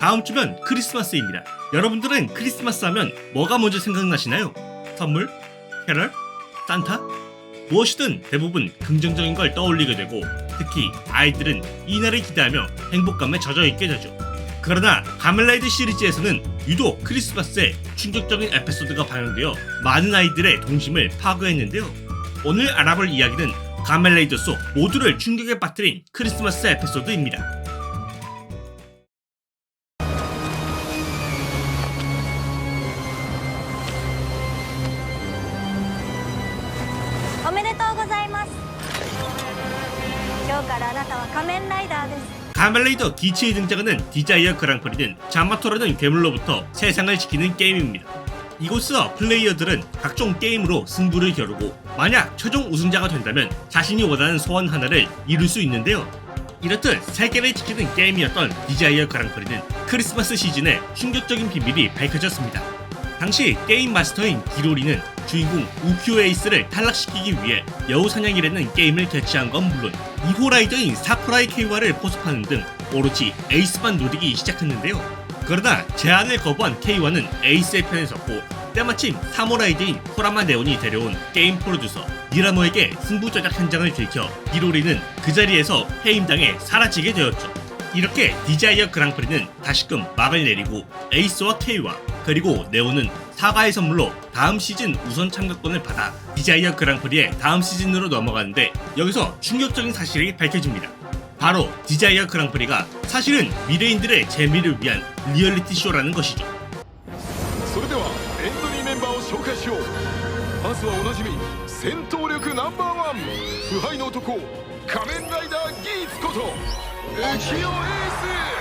다음 주면 크리스마스입니다. 여러분들은 크리스마스 하면 뭐가 먼저 생각나시나요? 선물? 캐럴? 산타? 무엇이든 대부분 긍정적인 걸 떠올리게 되고 특히 아이들은 이날을 기대하며 행복감에 젖어있게 되죠. 그러나 가멜라이드 시리즈에서는 유독 크리스마스에 충격적인 에피소드가 반영되어 많은 아이들의 동심을 파괴했는데요. 오늘 알아볼 이야기는 가멜라이드 속 모두를 충격에 빠뜨린 크리스마스 에피소드입니다. おめでとうございます。今日からあなたは仮面ライダーです。 가멜레이더 기치에 등장하는 디자이어 그랑프리는 자마토라는 괴물로부터 세상을 지키는 게임입니다. 이곳에서 플레이어들은 각종 게임으로 승부를 겨루고 만약 최종 우승자가 된다면 자신이 원하는 소원 하나를 이룰 수 있는데요. 이렇듯 세계를 지키는 게임이었던 디자이어 그랑프리는 크리스마스 시즌에 충격적인 비밀이 밝혀졌습니다. 당시 게임 마스터인 기로리는 주인공 우큐 에이스를 탈락시키기 위해 여우사냥이라는 게임을 개최한 건 물론 2호 라이더인 사쿠라이 케이와를 포섭하는 등 오로지 에이스만 노리기 시작했는데요. 그러나 제안을 거부한 케이와는 에이스의 편에 섰고 때마침 3호 라이더인 호라마 네온이 데려온 게임 프로듀서 미라노에게 승부 조작 현장을 들켜 기로리는 그 자리에서 해임당해 사라지게 되었죠. 이렇게 디자이어 그랑프리는 다시금 막을 내리고 에이스와 케이와 그리고 네오는 사과의 선물로 다음 시즌 우선 참가권을 받아 디자이어 그랑프리의 다음 시즌으로 넘어가는데 여기서 충격적인 사실이 밝혀집니다. 바로 디자이어 그랑프리가 사실은 미래인들의 재미를 위한 리얼리티 쇼라는 것이죠. それではエントリーメンバーを紹介しよう。まずはおなじみ戦闘力ナンバーワン腐敗の男仮面ライダーギーツこと浮世エース。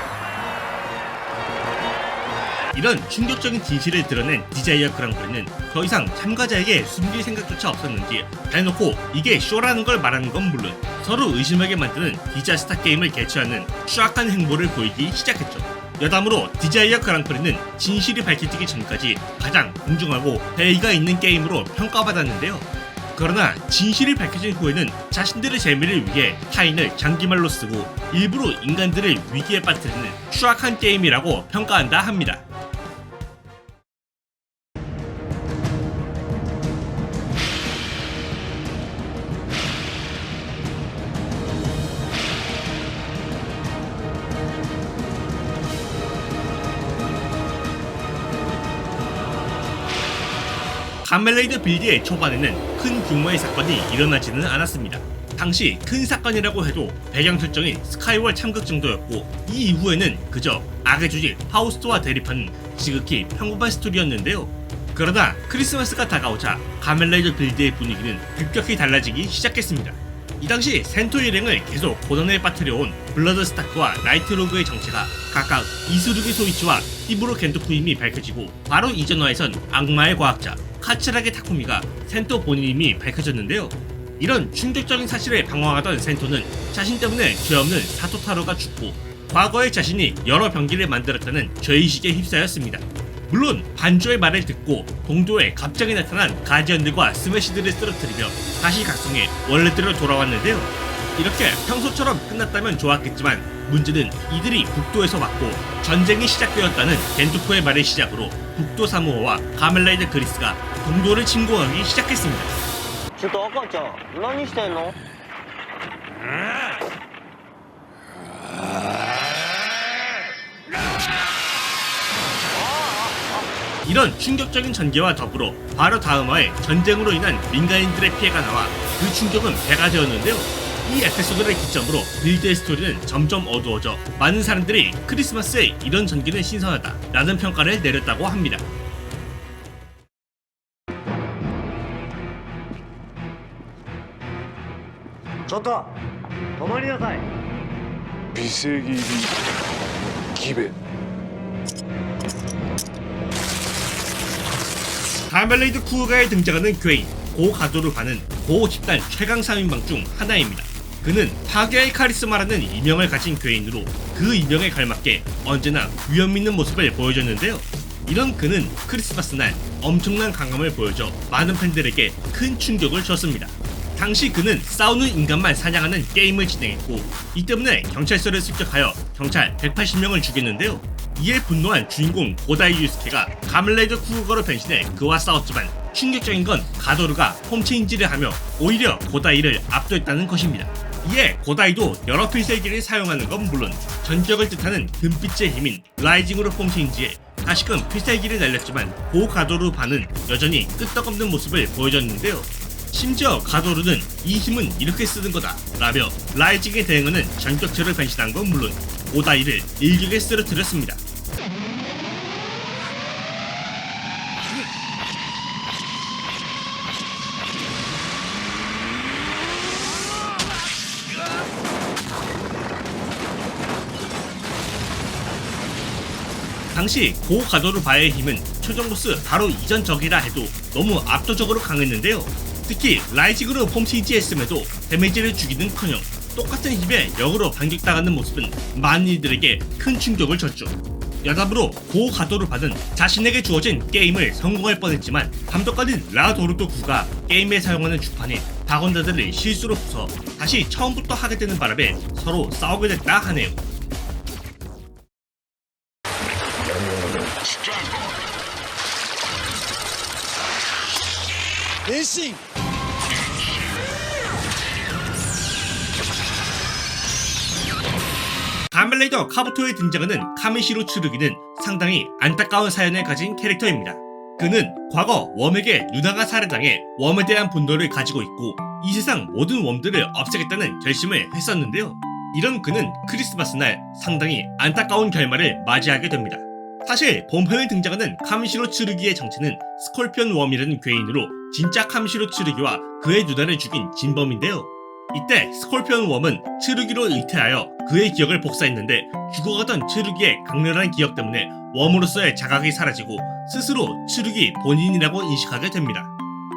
이런 충격적인 진실을 드러낸 디자이어 그랑프리는 더 이상 참가자에게 숨길 생각조차 없었는지 대놓고 이게 쇼라는 걸 말하는 건 물론 서로 의심하게 만드는 디자스타 게임을 개최하는 추악한 행보를 보이기 시작했죠. 여담으로 디자이어 그랑프리는 진실이 밝혀지기 전까지 가장 공정하고 대의가 있는 게임으로 평가받았는데요. 그러나 진실이 밝혀진 후에는 자신들의 재미를 위해 타인을 장기말로 쓰고 일부러 인간들을 위기에 빠뜨리는 추악한 게임이라고 평가한다 합니다. 가멜레이드 빌드의 초반에는 큰 규모의 사건이 일어나지는 않았습니다. 당시 큰 사건이라고 해도 배경 설정인 스카이월 참극 정도였고 이 이후에는 그저 악의 주질 파우스트와 대립하는 지극히 평범한 스토리였는데요. 그러다 크리스마스가 다가오자 가멜레이드 빌드의 분위기는 급격히 달라지기 시작했습니다. 이 당시 센토 일행을 계속 고난에 빠뜨려온 블러드 스타크와 나이트로그의 정체가 각각 이스루기 소이치와 히브로 겐토쿠임이 밝혀지고 바로 이전화에선 악마의 과학자 카츠라게 타쿠미가 센토 본인임이 밝혀졌는데요. 이런 충격적인 사실에 방황하던 센토는 자신 때문에 죄 없는 사토타로가 죽고 과거의 자신이 여러 병기를 만들었다는 죄의식에 휩싸였습니다. 물론 반조의 말을 듣고 동도에 갑자기 나타난 가디언들과 스매시들을 쓰러뜨리며 다시 각성해 원래대로 돌아왔는데요. 이렇게 평소처럼 끝났다면 좋았겠지만 문제는 이들이 북도에서 왔고 전쟁이 시작되었다는 겐토코의 말을 시작으로 북도 사무호와 가멜라이드 그리스가 동도를 침공하기 시작했습니다. ちょっと赤ちゃん何してんの？ 이런 충격적인 전개와 더불어 바로 다음화에 전쟁으로 인한 민간인들의 피해가 나와 그 충격은 배가 되었는데요. 이 에피소드를 기점으로 빌드의 스토리는 점점 어두워져 많은 사람들이 크리스마스에 이런 전개는 신선하다 라는 평가를 내렸다고 합니다. ちょっと止まりなさい。微正義入りギベ 가멜레이드 쿠우가에 등장하는 괴인 고가도를 파는 고집단 최강 3인방 중 하나입니다. 그는 파괴의 카리스마라는 이명을 가진 괴인으로 그 이명에 걸맞게 언제나 위험 있는 모습을 보여줬는데요. 이런 그는 크리스마스 날 엄청난 강함을 보여줘 많은 팬들에게 큰 충격을 줬습니다. 당시 그는 싸우는 인간만 사냥하는 게임을 진행했고 이 때문에 경찰서를 습격하여 경찰 180명을 죽였는데요. 이에 분노한 주인공 고다이 유스케가 가면라이더 쿠우거로 변신해 그와 싸웠지만 충격적인 건 가도르가 폼체인지를 하며 오히려 고다이를 압도했다는 것입니다. 이에 고다이도 여러 필살기를 사용하는 건 물론 전격을 뜻하는 금빛의 힘인 라이징으로 폼체인지해 다시금 필살기를 날렸지만 고 가도르 반은 여전히 끄떡없는 모습을 보여줬는데요. 심지어 가도르는 이 힘은 이렇게 쓰는 거다 라며 라이징에 대응하는 전격체로 변신한 건 물론 고다이를 일격에 쓰러뜨렸습니다. 당시 고 가도르 바의 힘은 최종 보스 바로 이전 적이라 해도 너무 압도적으로 강했는데요. 특히 라이징으로 폼체인지 했음에도 데미지를 주기는커녕 똑같은 힘에 역으로 반격당하는 모습은 많은 이들에게 큰 충격을 줬죠. 여담으로 고 가도르 바는 자신에게 주어진 게임을 성공할 뻔했지만 감독관인 라도르토 구가 게임에 사용하는 주판인 박원자들을 실수로 부숴 다시 처음부터 하게 되는 바람에 서로 싸우게 됐다 하네요. 가면라이더 카부토에 등장하는 카미시로 츠루기는 상당히 안타까운 사연을 가진 캐릭터입니다. 그는 과거 웜에게 누나가 살해당해 웜에 대한 분노를 가지고 있고 이 세상 모든 웜들을 없애겠다는 결심을 했었는데요. 이런 그는 크리스마스 날 상당히 안타까운 결말을 맞이하게 됩니다. 사실 본편에 등장하는 카미시로 츠루기의 정체는 스콜피언 웜이라는 괴인으로 진짜 카미시로 츠루기와 그의 누나를 죽인 진범인데요. 이때 스콜피언 웜은 츠루기로 의태하여 그의 기억을 복사했는데 죽어가던 츠루기의 강렬한 기억 때문에 웜으로서의 자각이 사라지고 스스로 츠루기 본인이라고 인식하게 됩니다.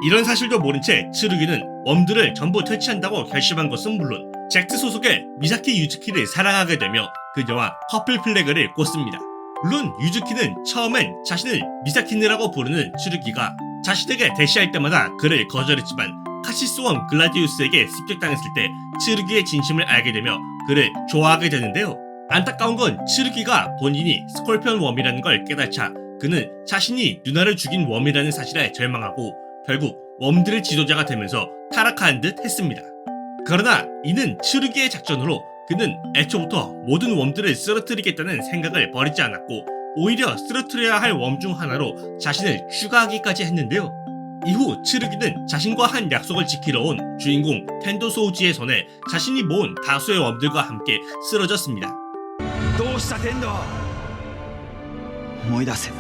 이런 사실도 모른 채 츠루기는 웜들을 전부 퇴치한다고 결심한 것은 물론 잭트 소속의 미사키 유즈키를 사랑하게 되며 그녀와 커플 플래그를 꽂습니다. 물론 유즈키는 처음엔 자신을 미사키느라고 부르는 츠루기가 자신에게 대시할 때마다 그를 거절했지만 카시스원 글라디우스에게 습격당했을 때 츠루기의 진심을 알게 되며 그를 좋아하게 되는데요. 안타까운 건 츠루기가 본인이 스콜피언 웜이라는 걸 깨달자 그는 자신이 누나를 죽인 웜이라는 사실에 절망하고 결국 웜들의 지도자가 되면서 타락한 듯 했습니다. 그러나 이는 츠루기의 작전으로 그는 애초부터 모든 웜들을 쓰러뜨리겠다는 생각을 버리지 않았고 오히려 쓰러뜨려야 할 웜 중 하나로 자신을 추가하기까지 했는데요. 이후 츠루기는 자신과 한 약속을 지키러 온 주인공 텐도 소우지의 손에 자신이 모은 다수의 웜들과 함께 쓰러졌습니다. どうした天童思い出せ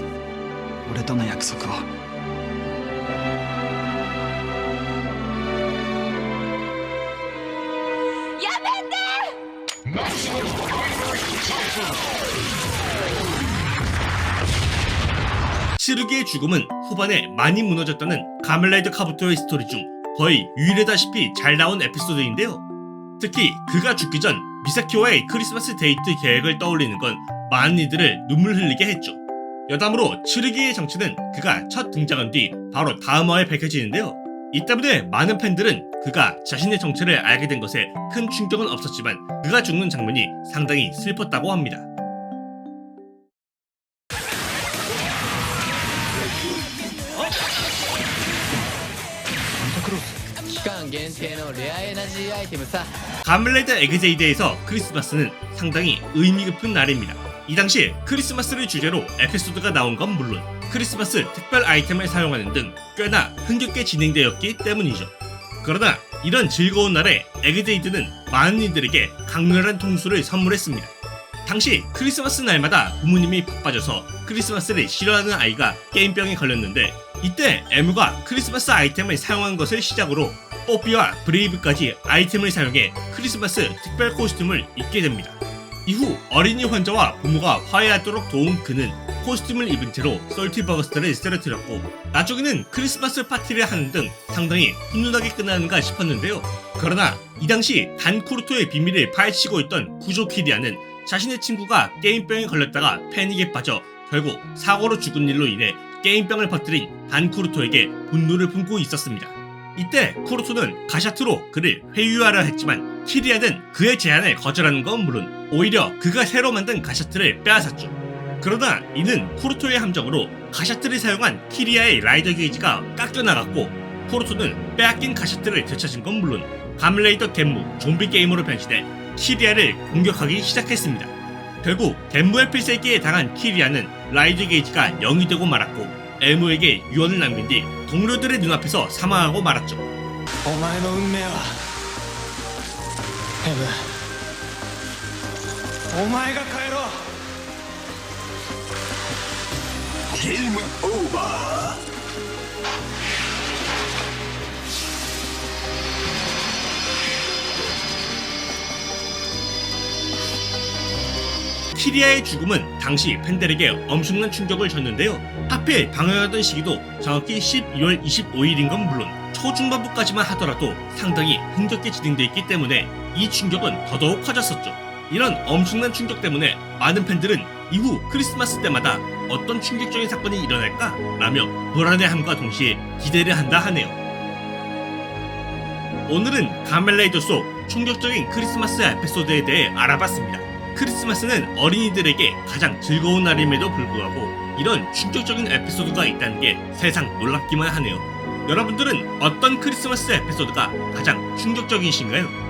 俺との約束をやめて 츠루기의 죽음은 후반에 많이 무너졌다는 가면라이더 카부토의 스토리 중 거의 유일하다시피 잘 나온 에피소드인데요. 특히 그가 죽기 전 미사키와의 크리스마스 데이트 계획을 떠올리는 건 많은 이들을 눈물 흘리게 했죠. 여담으로 츠루기의 정체는 그가 첫 등장한 뒤 바로 다음 화에 밝혀지는데요. 이 때문에 많은 팬들은 그가 자신의 정체를 알게 된 것에 큰 충격은 없었지만 그가 죽는 장면이 상당히 슬펐다고 합니다. 期間限定のレアエナジーアイテムさ 가면라이더 에그제이드에서 크리스마스는 상당히 의미 깊은 날입니다. 이 당시 크리스마스를 주제로 에피소드가 나온 건 물론 크리스마스 특별 아이템을 사용하는 등 꽤나 흥겹게 진행되었기 때문이죠. 그러나 이런 즐거운 날에 에그제이드는 많은 이들에게 강렬한 통수를 선물했습니다. 당시 크리스마스 날마다 부모님이 바빠져서 크리스마스를 싫어하는 아이가 게임병에 걸렸는데 이때 에무가 크리스마스 아이템을 사용한 것을 시작으로 뽀삐와 브레이브까지 아이템을 사용해 크리스마스 특별 코스튬을 입게 됩니다. 이후 어린이 환자와 부모가 화해하도록 도운 그는 코스튬을 입은 채로 솔티버거스터를 쓰러뜨렸고 나중에는 크리스마스 파티를 하는 등 상당히 훈훈하게 끝나는가 싶었는데요. 그러나 이 당시 단쿠르토의 비밀을 파헤치고 있던 구조 키리아는 자신의 친구가 게임병에 걸렸다가 패닉에 빠져 결국 사고로 죽은 일로 인해 게임병을 퍼뜨린 단쿠르토에게 분노를 품고 있었습니다. 이때 쿠르토는 가샤트로 그를 회유하려 했지만 키리아는 그의 제안을 거절하는 건 물론 오히려 그가 새로 만든 가샤트를 빼앗았죠. 그러나 이는 포르토의 함정으로 가샤트를 사용한 키리아의 라이더 게이지가 깎여나갔고, 포르토는 빼앗긴 가샤트를 되찾은 건 물론 가면레이더 겐무 좀비 게임으로 변신해 키리아를 공격하기 시작했습니다. 결국 겐무의 필살기에 당한 키리아는 라이더 게이지가 0이 되고 말았고, 엘모에게 유언을 남긴 뒤 동료들의 눈앞에서 사망하고 말았죠. お前の運命はヘブン、お前が変えろ。ゲームオーバー。키리아의 죽음은 당시 팬들에게 엄청난 충격을 줬는데요. 하필 방영하던 시기도 정확히 12월 25일인 건 물론 초중반부까지만 하더라도 상당히 흥겹게 진행되어 있기 때문에 이 충격은 더더욱 커졌었죠. 이런 엄청난 충격 때문에 많은 팬들은 이후 크리스마스 때마다 어떤 충격적인 사건이 일어날까? 라며 불안해함과 동시에 기대를 한다 하네요. 오늘은 가멜레이더 속 충격적인 크리스마스 에피소드에 대해 알아봤습니다. 크리스마스는 어린이들에게 가장 즐거운 날임에도 불구하고 이런 충격적인 에피소드가 있다는 게 세상 놀랍기만 하네요. 여러분들은 어떤 크리스마스 에피소드가 가장 충격적이신가요?